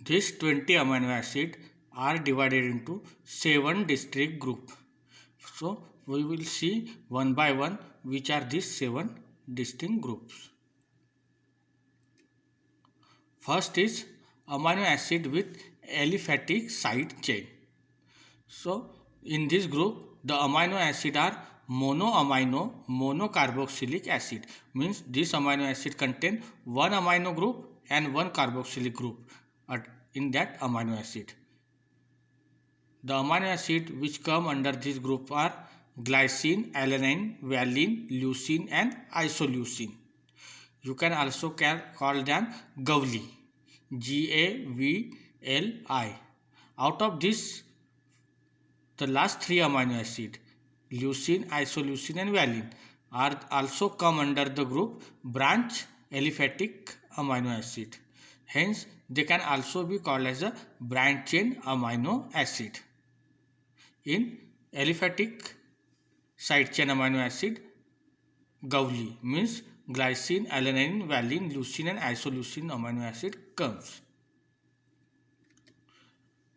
These 20 amino acids are divided into 7 distinct groups. So we will see one by one which are these 7 distinct groups. First is amino acid with aliphatic side chain. So in this group the amino acid are monoamino monocarboxylic acid, means this amino acid contain one amino group and one carboxylic group in that amino acid. The amino acid which come under this group are glycine, alanine, valine, leucine and isoleucine. You can also call them Gavli, Gavli. Out of this, the last three amino acid, leucine, isoleucine and valine, are also come under the group branch aliphatic amino acid. Hence, they can also be called as a branch chain amino acid. In aliphatic side chain amino acid, Gavli means glycine, alanine, valine, leucine and isoleucine amino acid comes.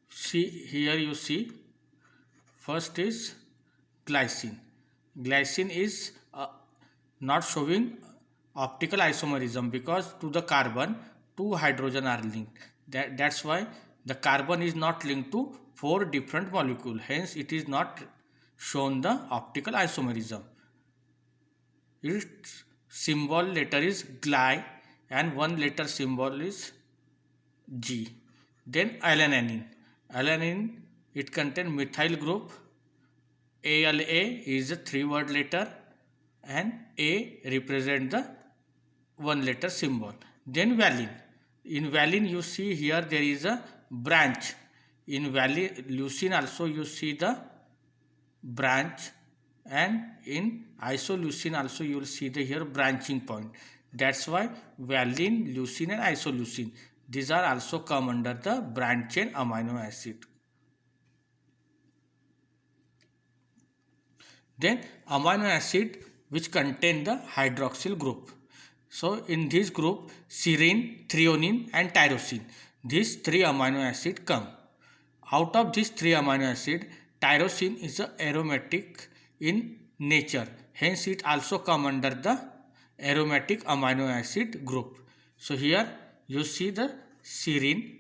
See here you see first is glycine. Glycine is not showing optical isomerism because to the carbon two hydrogen are linked. That's why the carbon is not linked to 4 different molecules. Hence it is not shown the optical isomerism. Its symbol letter is Gly and one letter symbol is G. Then alanine. Alanine, it contains methyl group. ALA is a 3-word letter and A represent the 1 letter symbol. Then valine. In valine you see here there is a branch. In leucine also you see the branch, and in isoleucine also you will see the here branching point. That's why valine, leucine and isoleucine, these are also come under the branch chain amino acid. Then amino acid which contain the hydroxyl group. So in this group serine, threonine and tyrosine, these 3 amino acid come. Out of these 3 amino acid, tyrosine is a aromatic in nature, hence it also come under the aromatic amino acid group. So here you see the serine.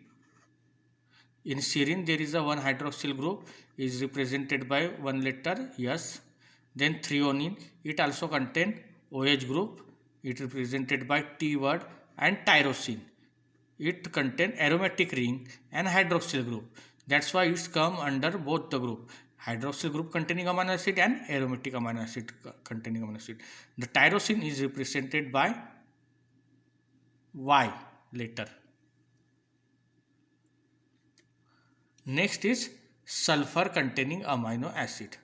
In serine there is a 1 hydroxyl group is represented by 1 letter S. Then threonine, it also contain OH group, it represented by T word, and tyrosine, it contain aromatic ring and hydroxyl group. That's why it's come under both the group, hydroxyl group containing amino acid and aromatic amino acid containing amino acid. The tyrosine is represented by Y letter. Next is sulfur containing amino acid.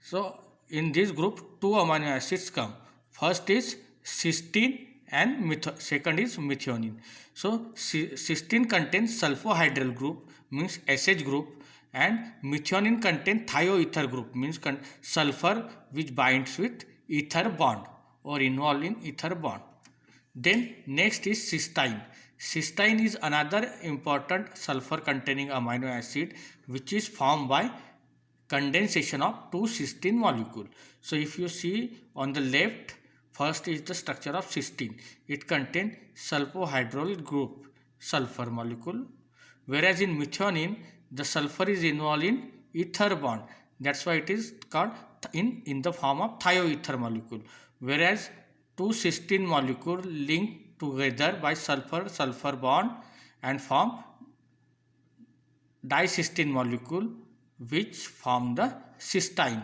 So in this group 2 amino acids come. First is cysteine and second is methionine. So cysteine contains sulfohydryl group, means SH group, and methionine contains thioether group, means sulfur which binds with ether bond or involved in ether bond. Then next is cysteine. Cysteine is another important sulfur containing amino acid which is formed by condensation of 2 cysteine molecule. So if you see on the left, first is the structure of cysteine. It contains sulfohydryl group, sulfur molecule, whereas in methionine the sulfur is involved in ether bond. That's why it is called in the form of thioether molecule, whereas 2 cysteine molecule linked together by sulfur bond and form dicysteine molecule which form the cysteine.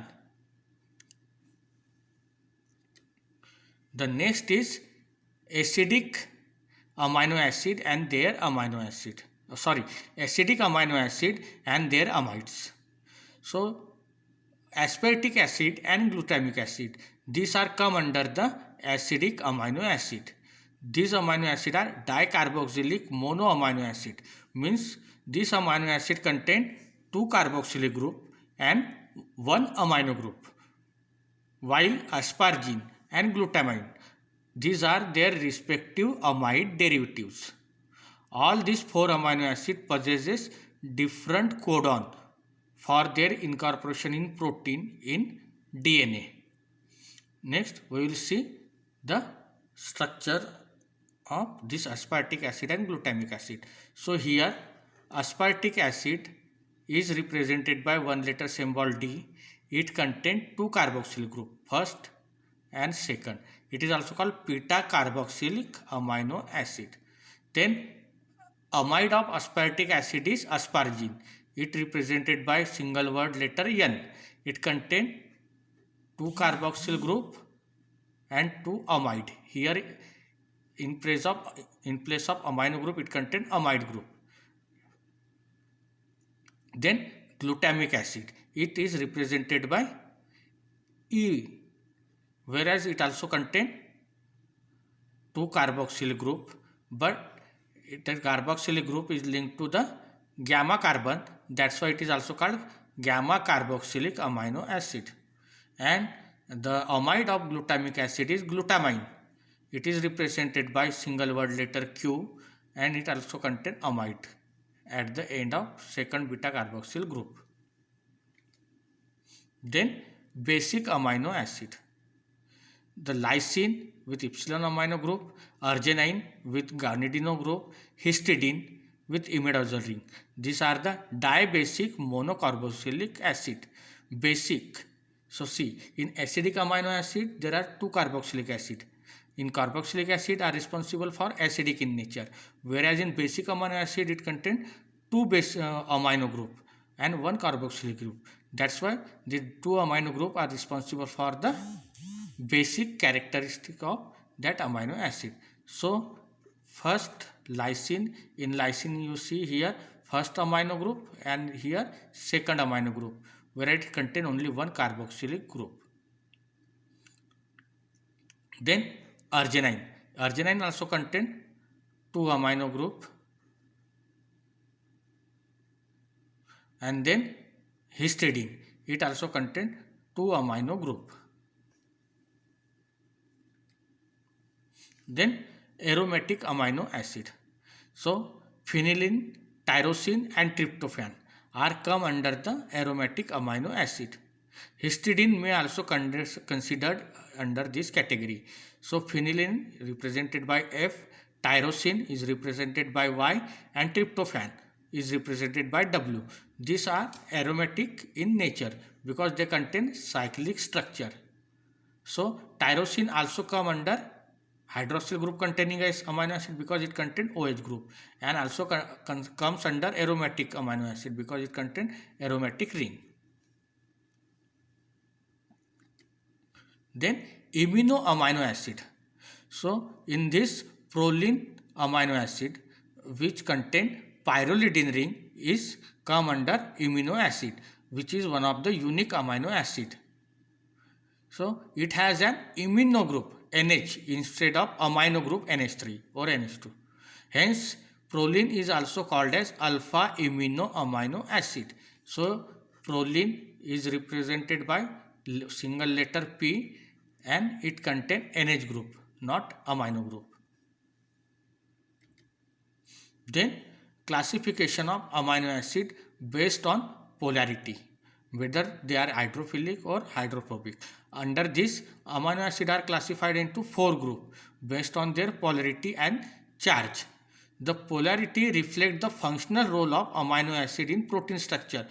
The next is acidic amino acid and their amino acid. Acidic amino acid and their amides. So aspartic acid and glutamic acid, these are come under the acidic amino acid. These amino acid are dicarboxylic monoamino acid, means this amino acid contain 2 carboxylic group and 1 amino group, while asparagine and glutamine, these are their respective amide derivatives. All these 4 amino acids possesses different codon for their incorporation in protein in DNA. Next, we will see the structure of this aspartic acid and glutamic acid. So here aspartic acid is represented by one letter symbol D. It contains 2 carboxyl group, first and second. It is also called beta carboxylic amino acid. Then amide of aspartic acid is aspargine. It represented by single word letter N. It contains 2 carboxyl group and 2 amide. Here in place of amino group it contains amide group. Then glutamic acid. It is represented by E, whereas it also contains 2 carboxyl group, but the carboxyl group is linked to the gamma carbon. That's why it is also called gamma carboxylic amino acid. And the amide of glutamic acid is glutamine. It is represented by single word letter Q, and it also contains amide at the end of second beta carboxyl group. Then basic amino acid. The lysine with epsilon amino group, arginine with guanidino group, histidine with imidazole ring. These are the dibasic monocarboxylic acid. Basic. So see, in acidic amino acid there are 2 carboxylic acid. In carboxylic acid are responsible for acidic in nature, whereas in basic amino acid it contains 2 base amino group and 1 carboxylic group. That's why the 2 amino group are responsible for the basic characteristic of that amino acid. So first lysine, in lysine you see here first amino group and here second amino group, where it contains only 1 carboxylic group. Then arginine. Arginine also contains 2 amino group, and then histidine. It also contains 2 amino group. Then aromatic amino acid. So phenylalanine, tyrosine and tryptophan are come under the aromatic amino acid. Histidine may also considered under this category. So phenylalanine represented by F, tyrosine is represented by Y, and tryptophan is represented by W. These are aromatic in nature because they contain cyclic structure. So tyrosine also come under hydroxyl group containing amino acid because it contains OH group, and also comes under aromatic amino acid because it contains aromatic ring. Then imino amino acid. So in this proline amino acid which contain pyrrolidine ring is come under imino acid, which is one of the unique amino acid. So it has an imino group NH instead of amino group NH3 or NH2. Hence proline is also called as alpha imino amino acid. So proline is represented by single letter P and it contains NH group, not amino group. Then classification of amino acid based on polarity, whether they are hydrophilic or hydrophobic. Under this, amino acid are classified into 4 groups based on their polarity and charge. The polarity reflects the functional role of amino acid in protein structure,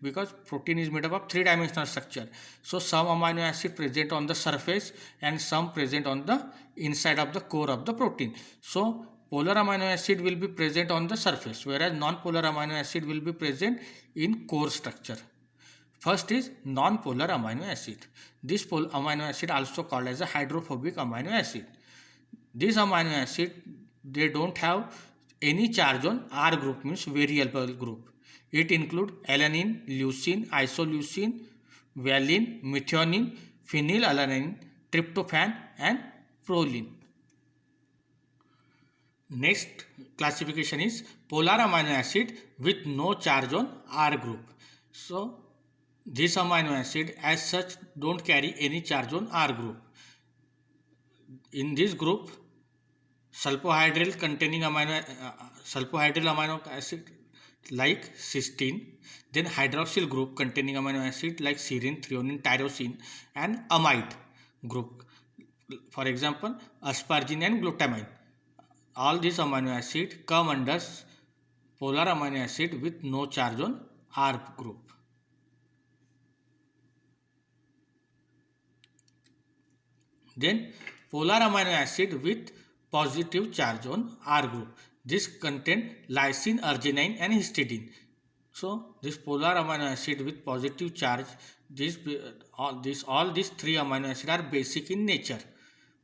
because protein is made up of 3-dimensional structure. So some amino acid present on the surface and some present on the inside of the core of the protein. So polar amino acid will be present on the surface, whereas non-polar amino acid will be present in core structure. First is non-polar amino acid. This amino acid also called as a hydrophobic amino acid. This amino acid, they don't have any charge on R group, means variable group. It include alanine, leucine, isoleucine, valine, methionine, phenylalanine, tryptophan and proline. Next classification is polar amino acid with no charge on R group. So this amino acid as such don't carry any charge on R group. In this group, sulfohydryl containing sulfohydryl amino acid like cysteine, then hydroxyl group containing amino acid like serine, threonine, tyrosine, and amide group, for example asparagine and glutamine. All these amino acids come under polar amino acid with no charge on R group. Then polar amino acid with positive charge on R group. This contain lysine, arginine and histidine. So this polar amino acid with positive charge, all these three amino acids are basic in nature.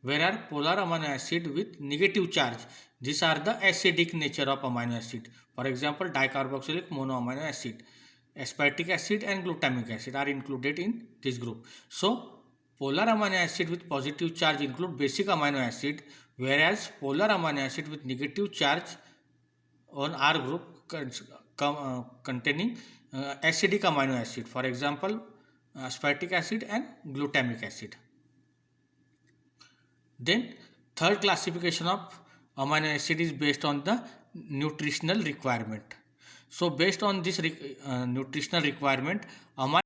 Whereas polar amino acid with negative charge, these are the acidic nature of amino acid. For example, dicarboxylic monoamino acid, aspartic acid and glutamic acid are included in this group. So polar amino acid with positive charge include basic amino acid, whereas polar amino acid with negative charge on R group containing acidic amino acid, for example aspartic acid and glutamic acid. Then third classification of amino acid is based on the nutritional requirement. So based on this nutritional requirement, amino